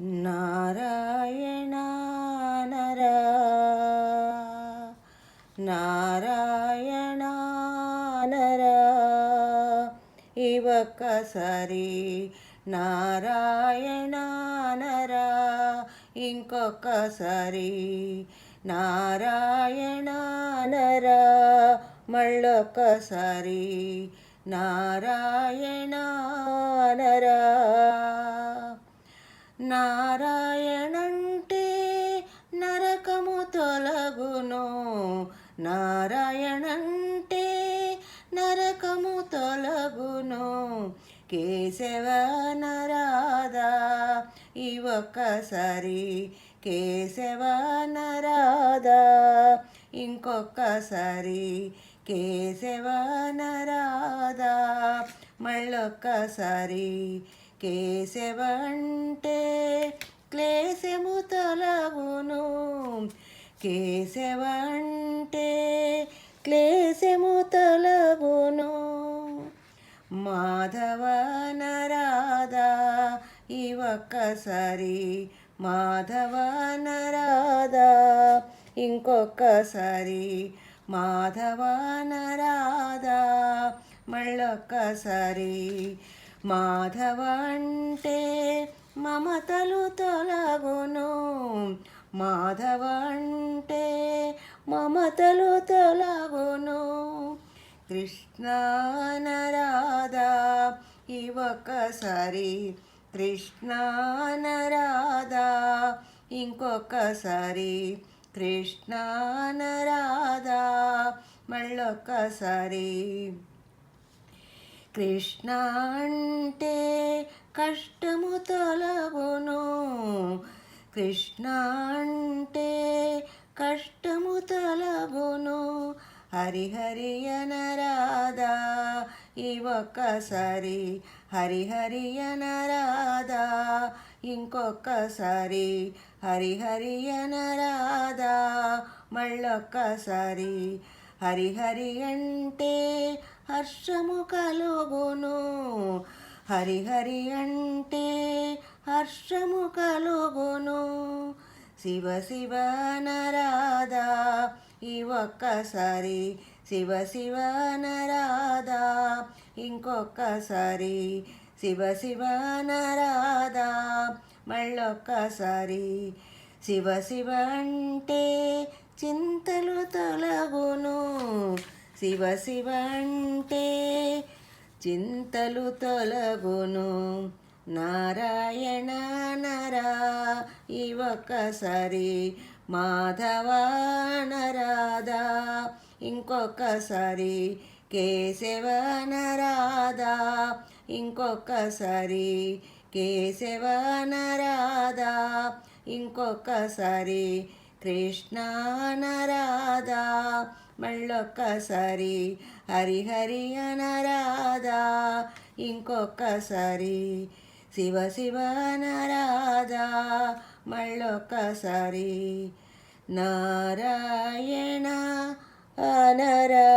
నారాయణ నరా నారాయణ నరా ఒక్కసారి నారాయణ నరా ఇంకొకసారి నారాయణ నరా మళ్ళొక్కసారి నారాయణ నరా నారాయణంటే నరకము తొలగును నారాయణంటే నరకము తొలగును కేశవ నరాధా ఒక్కసారి కేశవ నరాధా ఇంకొకసారి కేశవ నరాధా మళ్ళొక్కసారి కేశవ అంటే క్లేశము తొలగును కేశవ అంటే క్లేశము తొలగును మాధవ నరాధా ఒక్కసారి మాధవ నరాధా ఇంకొకసారి మాధవ నరాధా మళ్ళొక్కసారి మాధవ అంటే మమతలు తొలగును మాధవ అంటే మమతలు తొలగును కృష్ణ నరాధా ఒక్కసారి కృష్ణ నరాధా ఇంకొకసారి కృష్ణ నరాధా మళ్ళొక్కసారి కృష్ణ అంటే కష్టము తొలగును కృష్ణ అంటే కష్టము తొలగును హరిహరి అనరాధా ఒక్కసారి హరిహరి అనరాధా ఇంకొకసారి హరిహరి అనరాధా మళ్ళొక్కసారి హరిహరి అంటే హర్షము కలుగును హరిహరి అంటే హర్షము కలుగును శివ శివ నరాధా ఒక్కసారి శివ శివ నరాధా ఇంకొకసారి శివ శివ నరాధా మళ్ళొక్కసారి శివ శివ అంటే చింతలు తొలగును శివ శివ అంటే చింతలు తొలగును నారాయణ నరా ఒక్కసారి మాధవ నరాధా ఇంకొకసారి కేశవ నరాధా ఇంకొకసారి కేశవ నరాధా ఇంకొకసారి కృష్ణ నరాధా మళ్ళొక్కసారి హరిహరి అనరాధా ఇంకొకసారి శివ శివ నరాధా మళ్ళొక్కసారి నారాయణ అనరా